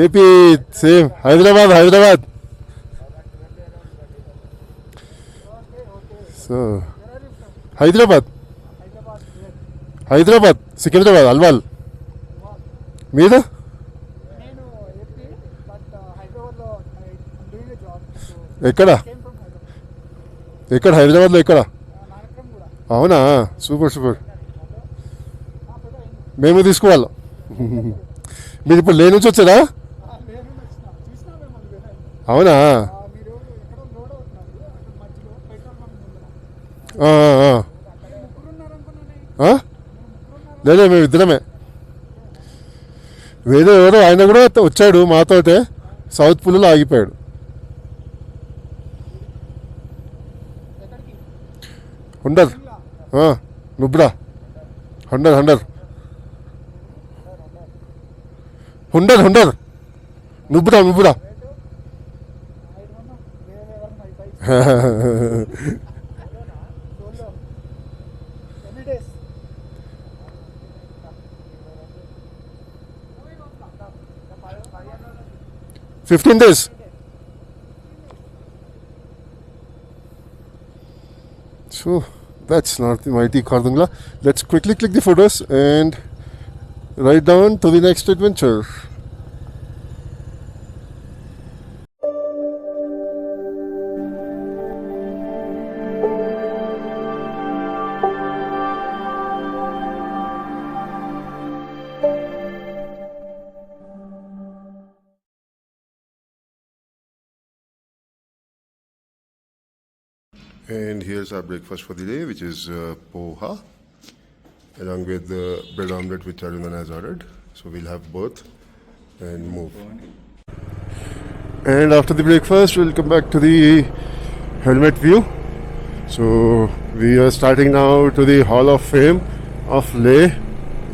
AP same Hyderabad. So Hyderabad Secunderabad Alwal. మీద ఎక్కడ హైదరాబాద్లో ఎక్కడ? అవునా, సూపర్. మేము తీసుకోవాలి. మీరు ఇప్పుడు లే నుంచి వచ్చారా? అవునా, లేదా మేము ఇద్దరమే. వేరే ఎవరో ఆయన కూడా వచ్చాడు మాతోటే, సౌత్ పుల్లో ఆగిపోయాడు. Hander Nubra hander Nubra 15 days. So that's not the mighty Khardung La. Let's quickly click the photos and ride down to the next adventure. And here's our breakfast for the day, which is poha, along with the bread omelette which Arjun has ordered. So we'll have both and move. And after the breakfast, we'll come back to the helmet view. So we are starting now to the Hall of Fame of Leh,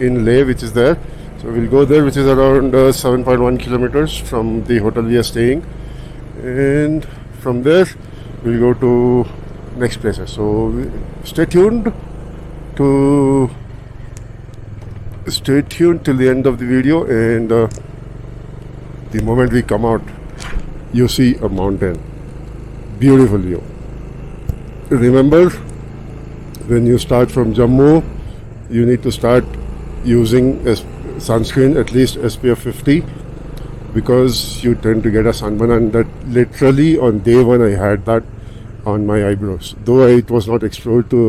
in Leh, which is there. So we'll go there, which is around 7.1 kilometers from the hotel we are staying. And from there, we'll go to next places. So stay tuned till the end of the video, and the moment we come out, you see a mountain, beautiful view. Remember, when you start from Jammu, you need to start using sunscreen, at least SPF 50, because you tend to get a sunburn. And that literally on day one I had that on my eyebrows, though it was not exposed to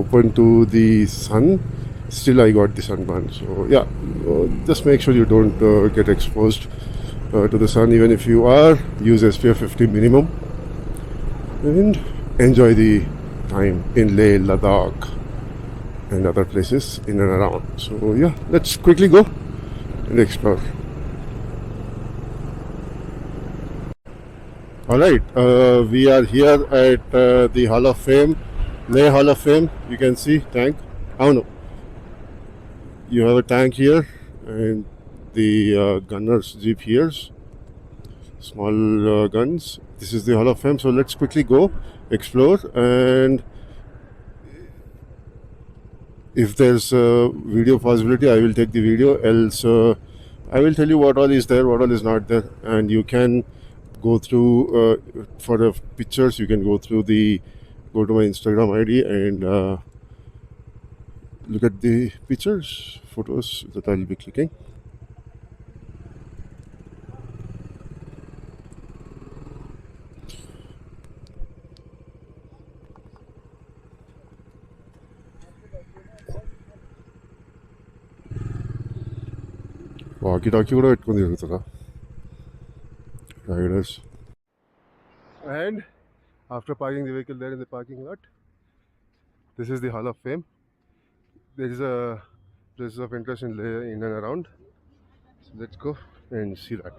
open to the sun. Still I got the sunburn. So yeah, just make sure you don't get exposed to the sun. Even if you are, use SPF 50 minimum, and enjoy the time in Leh, Ladakh and other places in and around. So yeah, let's quickly go and explore. Alright, we are here at the Hall of Fame, Leh Hall of Fame. You can see tank. Oh no, you have a tank here, and the gunner's jeep here, small guns. This is the Hall of Fame. So let's quickly go explore, and if there's a video possibility, I will take the video. Else I will tell you what all is there, what all is not there, and you can go through for the pictures. You can go to my Instagram ID and look at the pictures, photos that I'll be clicking. Walkie-talkie కూడా పెట్టుకొని తిరుగుతారా riders. And after parking the vehicle there in the parking lot, this is the Hall of Fame. There is a places of interest in and around. So let's go and see that.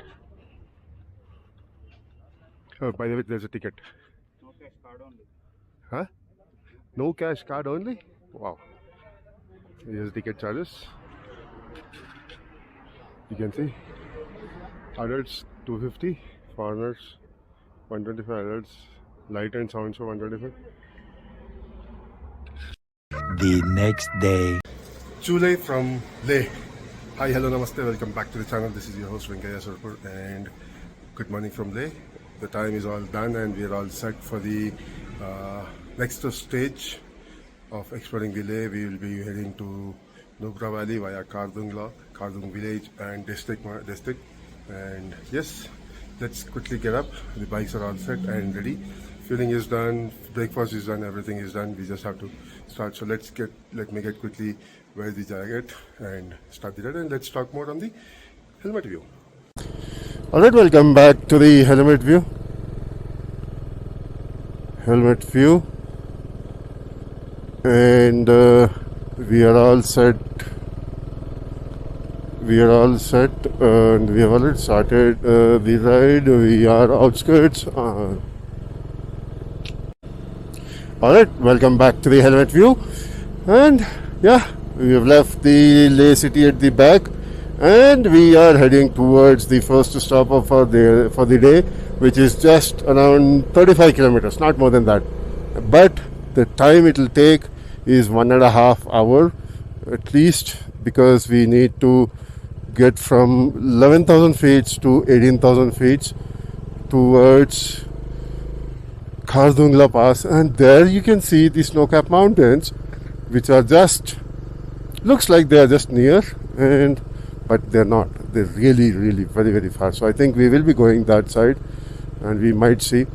Oh, by the way, there's a ticket. No cash, card only. Huh? No cash, card only? Wow. Here's ticket charges. You can see adults 250, foreigners 125, adults light and sound show 125. The next day, Chulai from Leh. Hi, hello, namaste, welcome back to the channel. This is your host VenkayyaSurpur and good morning from Leh. The time is all done and we are all set for the next stage of exploring the Leh. We will be heading to Nubra Valley via Khardung village and district. And yes, let's quickly get up. The bikes are all set and ready. Fueling is done, breakfast is done, everything is done. We just have to start. So let me get quickly wear the jacket and start the ride, and let's talk more on the helmet view. Alright, welcome back to the helmet view. And we are all set. And we have already started the ride. We are outskirts. Alright, welcome back to the helmet view. And yeah, we have left the Leh city at the back and we are heading towards the first stop for the day, which is just around 35 kilometers, not more than that. But the time it will take is 1.5 hours at least, because we need to get from 11,000 feet to 18,000 feet towards Khardung La Pass, and there you can see the snow-capped mountains, which are just, looks like they are just near, but they're not. They're really, really very, very far. So I think we will be going that side, and we might see.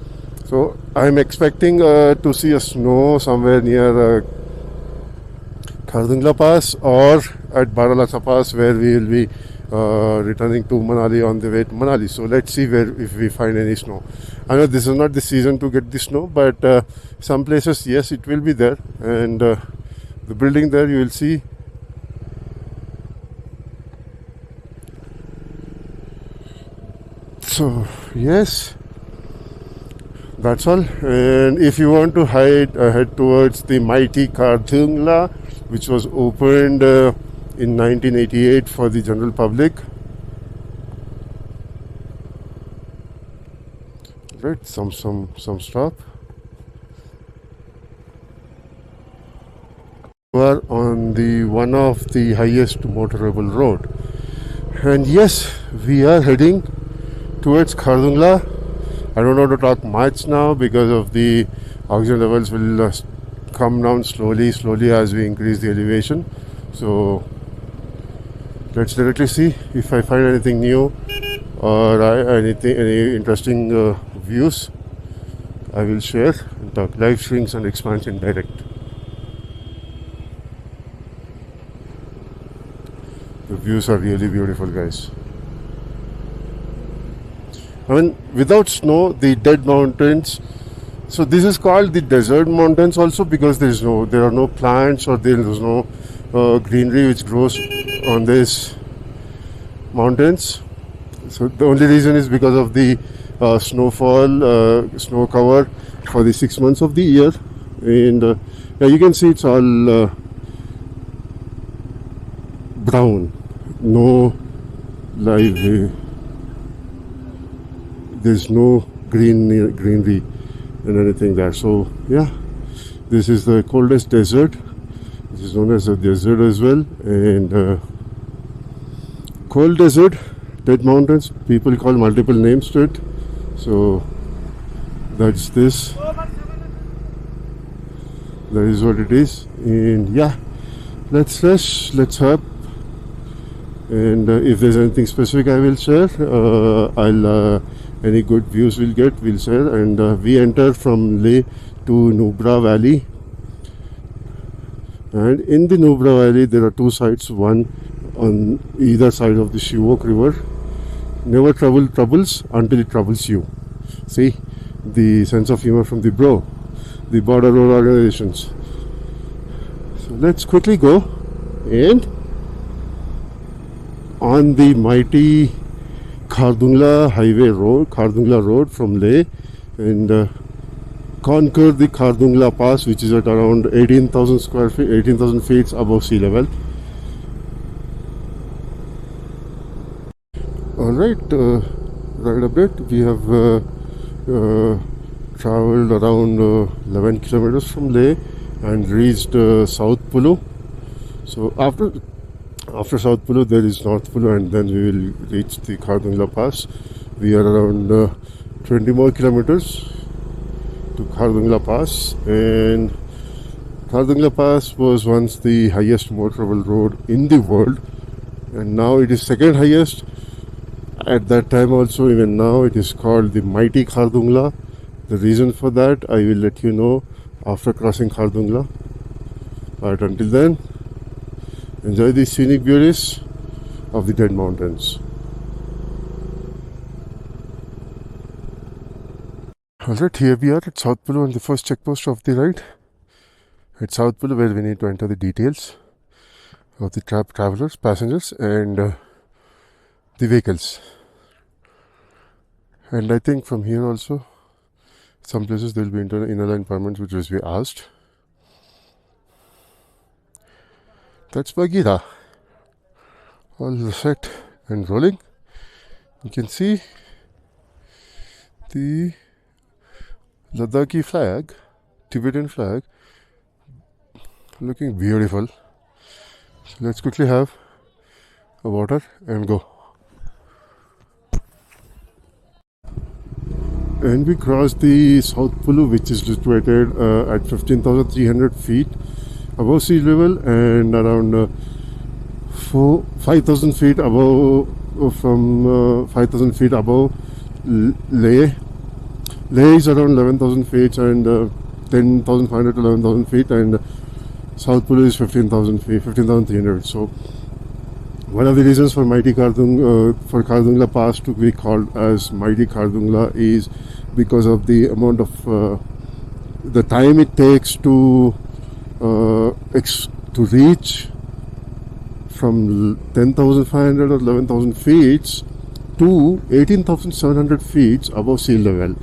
So I'm expecting to see a snow somewhere near Khardung La Pass or at Ladakh Pass, where we will be returning to Manali on the way to Manali. So let's see if we find any snow. I know this is not the season to get the snow, but some places, yes, it will be there. And the building there, you will see. So yes, that's all. And if you want to head towards the mighty Khardung La, which was opened in 1988 for the general public. Right, some stop. We are on the one of the highest motorable road, and yes, we are heading towards Khardung La. I don't want to talk much now because of the oxygen levels will come down slowly as we increase the elevation. So let's directly see if I find anything new or any interesting views. I will share and talk live streams and expansion direct. The views are really beautiful, guys. I mean, without snow, the dead mountains. So this is called the desert mountains also, because there are no plants or there is no greenery which grows on these mountains. So the only reason is because of the snowfall, snow cover for the 6 months of the year. And yeah, you can see it's all brown, no live. There's no greenery and anything there. So yeah, this is the coldest desert. This is known as a desert as well. And cold desert, dead mountains, people call multiple names to it. So that's this. That is what it is. And yeah, let's rush, let's hop. And if there's anything specific I will share, any good views we'll share. And we enter from Leh to Nubra Valley, and in the Nubra Valley there are two sides, one on either side of the Shivok river. Never troubles until it troubles you. See the sense of humor from the border road organizations. So let's quickly go and on the mighty Khardung La road from Leh, and conquer the Khardung La Pass, which is at around 18,000 feet above sea level. Alright, ride update. We have traveled around 11 kilometers from Leh and reached South Pulu. So after After South Pulu, there is North Pulu, and then we will reach the Khardung La Pass. We are around 20 more kilometers to Khardung La Pass, and Khardung La Pass was once the highest motorable road in the world, and now it is second highest. At that time also, even now, it is called the mighty Khardung La. The reason for that I will let you know after crossing Khardung La. But until then, enjoy the scenic beauties of the Dead Mountains. Alright, here we are at South Pulu on the first checkpost of the ride. At South Pulu, where we need to enter the details of the travelers, passengers, and the vehicles. And I think from here also, some places there will be inner line permits, which was we asked. That's Bagheera. All set and rolling. You can see the Ladakhi flag, Tibetan flag, looking beautiful. So let's quickly have a water and go. And we crossed the South Pulu, which is situated at 15,300 feet above sea level, and around 5,000 feet above, from 5,000 feet above Leh. Leh is around 11,000 feet and 10,500 to 11,000 feet, and South Pulu is 15,000 feet, 15,300. So one of the reasons for mighty Khardung La Pass to be called as mighty Khardung La is because of the amount of the time it takes to reach from 10,500 or 11,000 feet to 18,700 feet above sea level.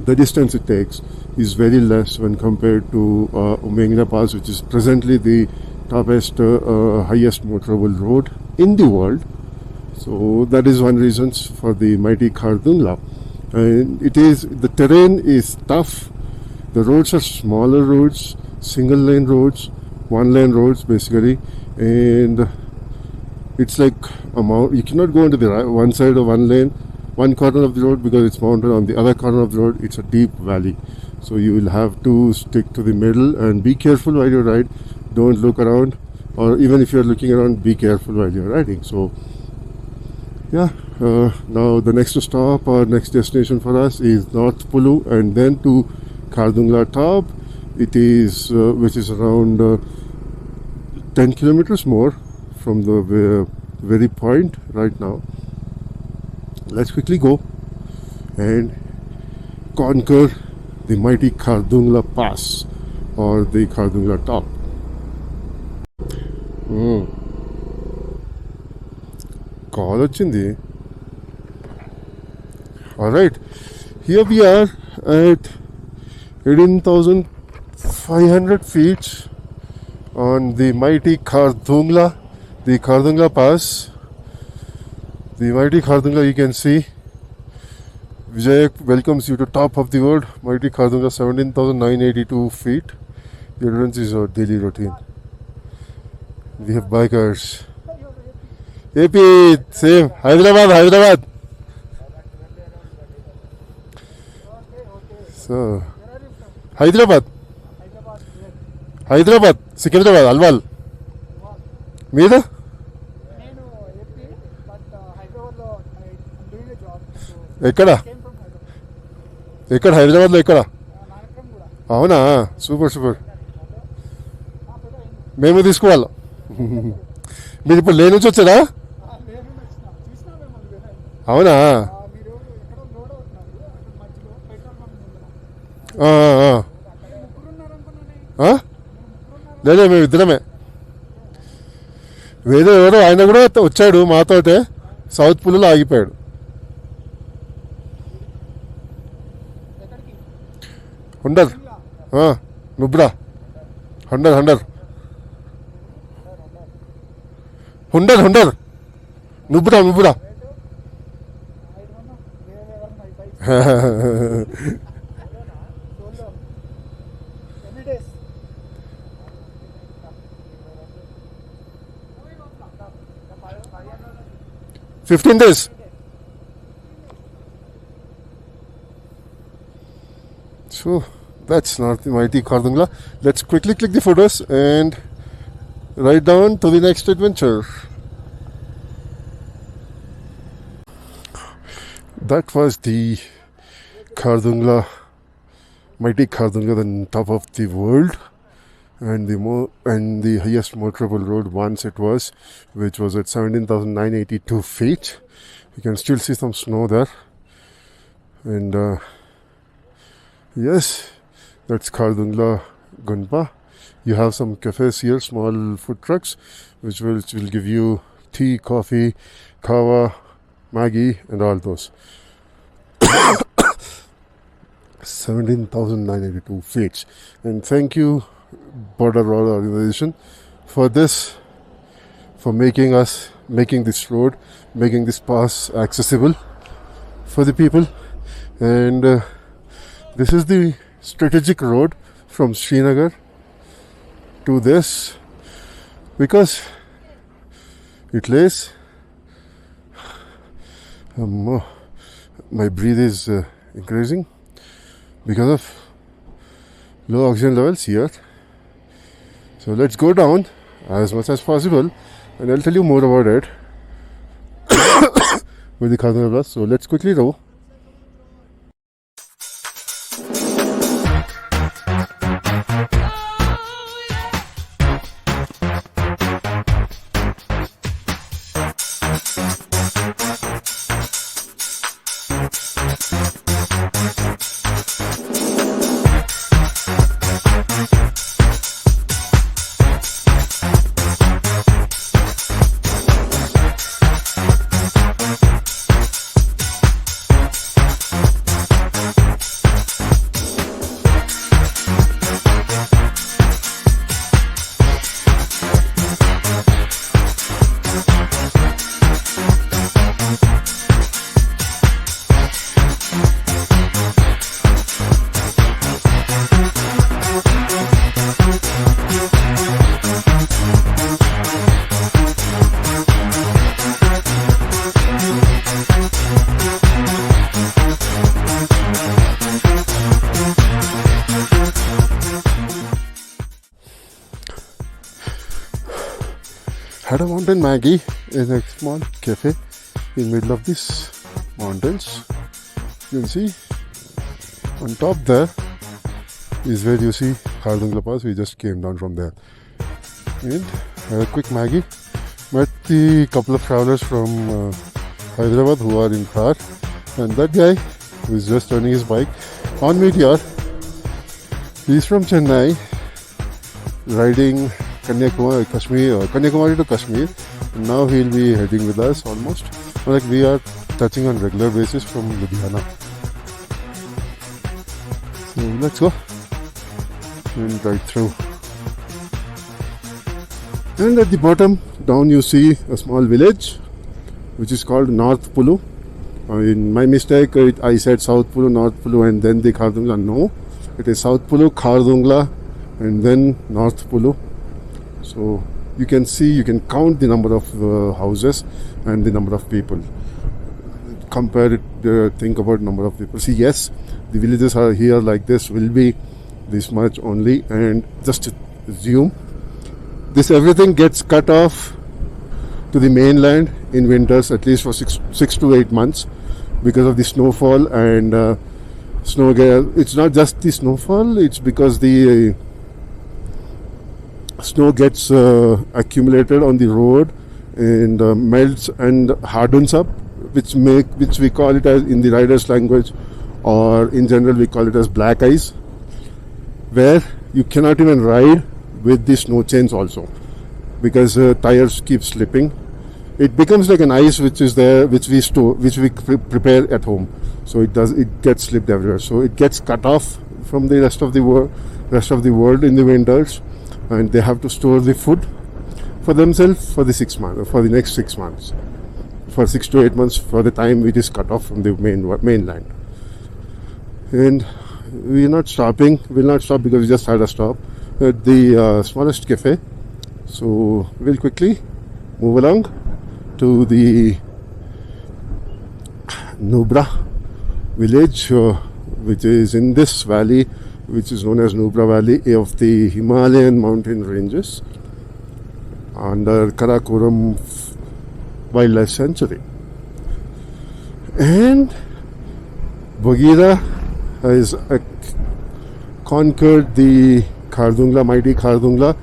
The distance it takes is very less when compared to Khardung La Pass, which is presently the highest motorable road in the world. So that is one reason for the mighty Khardung La. And the terrain is tough. The roads are smaller roads, single lane roads, one lane roads basically, and it's like you cannot go into the one side of one corner of the road, because it's mountain. On the other corner of the road, it's a deep valley. So you will have to stick to the middle and be careful while you ride. Don't look around, or even if you're looking around, be careful while you're riding. So yeah, now the next stop or next destination for us is North Pulu, and then to Khardung La top. It is which is around 10 kilometers more from the very point right now. Let's quickly go and conquer the mighty Khardung La Pass or the Khardung La top. Call వచ్చింది. Alright, here we are at 18,500 feet on the mighty Khardung La, the Khardung La Pass. The mighty Khardung La, you can see. Vijay welcomes you to top of the world. Mighty Khardung La, 17,982 feet. The endurance is our daily routine. We have bikers. AP, same. Hyderabad. So, Hyderabad, Secunderabad, Alwal. Meeda? ఎక్కడ హైదరాబాద్లో ఎక్కడ? అవునా, super. మేము తీసుకోవాలి. మీరు ఇప్పుడు లే నుంచి వచ్చారా? అవునా, లేదే మేము ఇద్దరమే. వేరే ఎవరో ఆయన కూడా వచ్చాడు మాతోటే, సౌత్ పులులో ఆగిపోయాడు. Hander Nubra hander Nubra 15 days. So that's North Mighty Khardung La. Let's quickly click the photos and ride down to the next adventure. That was the Khardung La, Mighty Khardung La, the top of the world, and the highest motorable road once it was, which was at 17,982 feet. You can still see some snow there, and yes, that's Khardung La Gunpa. You have some cafes here, small food trucks, which will give you tea, coffee, kawa, Maggie, and all those. 17,982 feet. And thank you, Border Road Organization, for this, for making this road, making this pass accessible for the people. And this is the strategic road from Srinagar to this, because it lays. My breath is increasing because of low oxygen levels here. So let's go down as much as possible, and I'll tell you more about it with the Khardung La Pass. So let's quickly go. Had a mountain Maggie in a small cafe in middle of these mountains. You can see on top there is where you see Khardung La Pass. We just came down from there and had a quick Maggie. Met the couple of travelers from Hyderabad who are in car, and that guy who is just turning his bike on Meteor. He's from Chennai, riding Kanyakumari to Kashmir. And now he'll be heading with us almost. Like we are touching on regular basis from Ludhiana. So let's go and ride through. And at the bottom down you see a small village which is called North Pulu. In my mistake, I said South Pulu, North Pulu, and then the Khardung La. No, it is South Pulu, Khardung La, and then North Pulu. So you can see, you can count the number of houses and the number of people. Compare it, think about number of people. See, yes, the villages are here like this, will be this much only, and just assume this everything gets cut off to the mainland in winters, at least for 6 to 8 months, because of the snowfall and snow. It's not just the snowfall; it's because the snow gets accumulated on the road and melts and hardens up, which we call it as, in the riders' language, or in general we call it as black ice, where you cannot even ride with the snow chains also, because tires keep slipping. It becomes like an ice which is there, which we store, which we prepare at home. So it gets slipped everywhere. So it gets cut off from the rest of the world in the winters, and they have to store the food for themselves for the 6 months, for the next 6 months, for 6 to 8 months, for the time it is cut off from the mainland. And we are not stopping. We'll not stop because we just had a stop at the smallest cafe. So we'll quickly move along to the Nubra village, which is in this valley, which is known as Nubra Valley of the Himalayan mountain ranges under Karakoram Wildlife Sanctuary. And Bagheera has conquered the mighty Khardung La.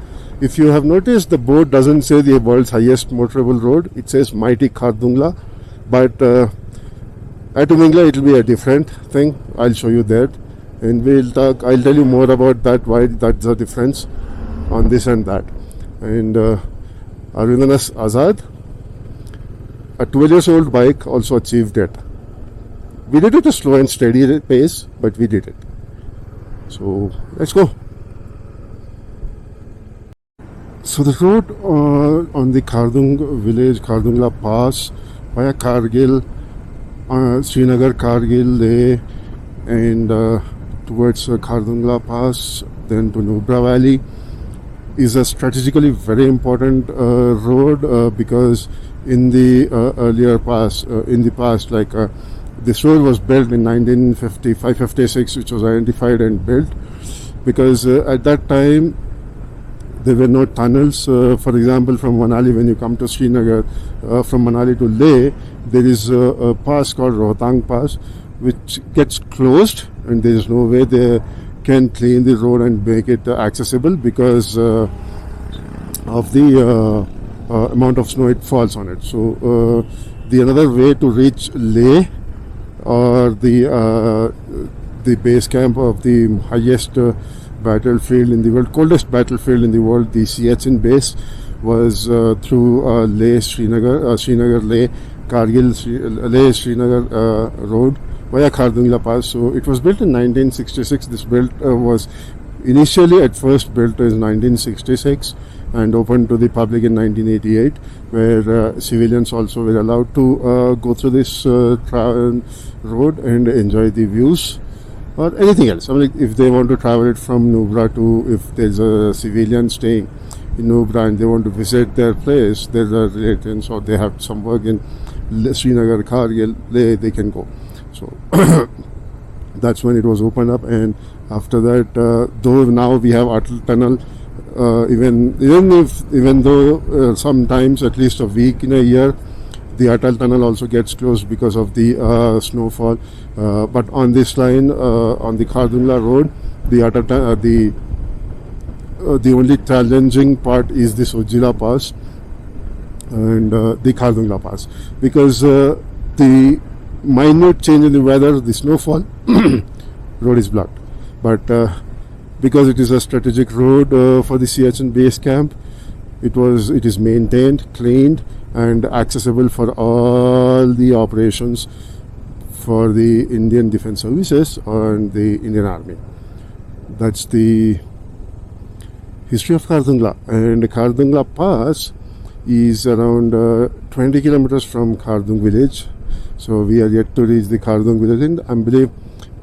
If you have noticed, the board doesn't say the world's highest motorable road, it says mighty Khardung La. But at Tumingla it will be a different thing. I'll show you that, and I'll tell you more about that, why that's the difference on this and that. And Arvindanas Azad, a 12 years old bike, also achieved it. We did it at a slow and steady pace, but we did it. So let's go. So the road on the Khardung village, Khardung La Pass, via Kargil, Srinagar, Kargil, Leh, and towards Khardung La Pass, then to Nubra Valley, is a strategically very important road because in the earlier past, this road was built in 1955-56, which was identified and built because at that time there were no tunnels. For example, from Manali, when you come to Srinagar, from Manali to Leh, there is a pass called Rohtang Pass, which gets closed, and there is no way they can clean the road and make it accessible because of the amount of snow it falls on it. So the another way to reach Leh, or the base camp of the highest battlefield in the world, coldest battlefield in the world, the Siachen base, was through Leh, Srinagar, Leh, Kargil, Leh, Srinagar road via Khardung La Pass. So it was built in 1966. This was initially at first built in 1966 and opened to the public in 1988, where civilians also were allowed to go through this road and enjoy the views or anything else. I mean, if they want to travel it from Nubra to, if there's a civilian staying in Nubra and they want to visit their place, there's a relatives or they have some work in Srinagar, Kargil, they can go. So that's when it was opened up. And after that, though now we have Atal Tunnel, even though sometimes at least a week in a year the Atal Tunnel also gets closed because of the snowfall, but on this line, on the Khardung La road, the only challenging part is the Khardung Pass and the Khardung La Pass, because the minute change in the weather, the snowfall, road is blocked. But because it is a strategic road for the Siachen base camp, it is maintained, cleaned, and accessible for all the operations for the Indian Defence Services and the Indian Army. That's the history of Khardung La. And Khardung La Pass is around 20 kilometers from Khardung village. So we are yet to reach the Khardung village, and I believe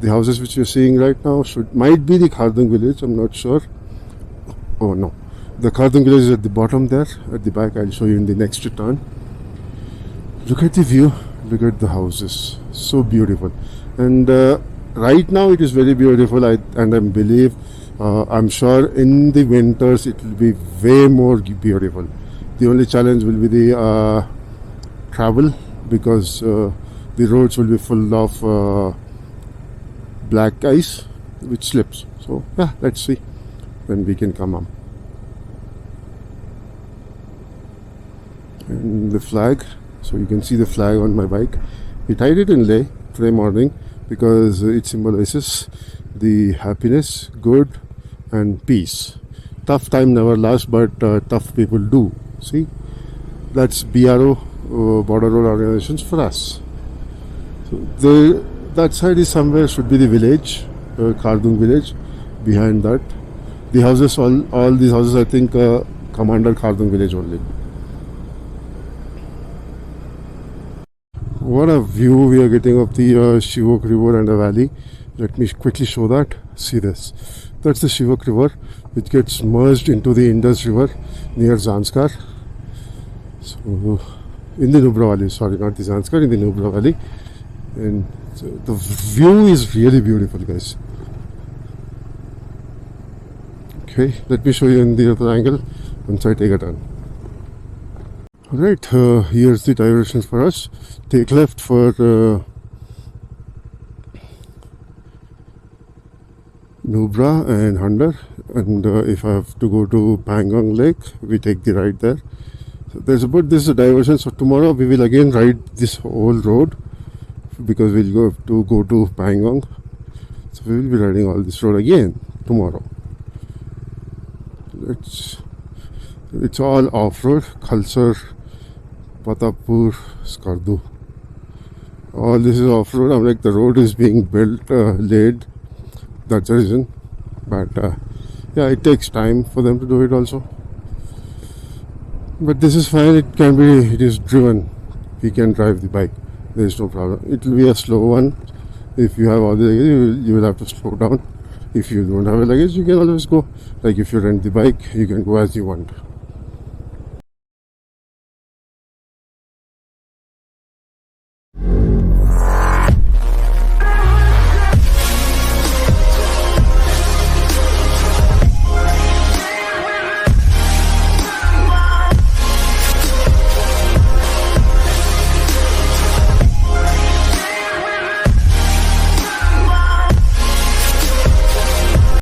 the houses which you're seeing right now might be the Khardung village. I'm not sure. Oh no, the Khardung village is at the bottom there, at the back. I'll show you in the next turn. Look at the view, look at the houses, so beautiful. And right now it is very beautiful, and I believe, I'm sure in the winters it will be way more beautiful. The only challenge will be the travel, because the roads will be full of black ice which slips. So yeah, let's see when we can come up. And the flag, so you can see the flag on my bike. We tied it in Leh today morning because it symbolizes the happiness, good and peace. Tough time never lasts, but tough people do. See, that's BRO, Border Road Organizations, for us. So that side is somewhere, should be the village, Khardung village. Behind that, the houses, all these houses, I think come under Khardung village only. What a view we are getting of the Shivok river and the valley. Let me quickly show that. See this. That's the Shivok river, which gets merged into the Indus river near Zanskar. So in the Nubra Valley, sorry, not the Zanskar, in the Nubra Valley. and the view is really beautiful, guys. Okay, let me show you in the other angle once I take a turn. Alright, here's the directions for us. Take left for Nubra and Hunter, and if I have to go to Pangong Lake, we take the right there. So this is a diversion. So tomorrow we will again ride this whole road because we'll go to Pangong. So we will be riding all this road again tomorrow. It's all off-road. Khalsar, Patapur, Skardu. All this is off-road. I'm like, the road is being built, laid. That's the reason. But yeah, it takes time for them to do it also. But this is fine. It is driven. We can drive the bike. There is no problem. It will be a slow one. If you have all the luggage, you will have to slow down. If you don't have a luggage, you can always go. Like if you rent the bike, you can go as you want.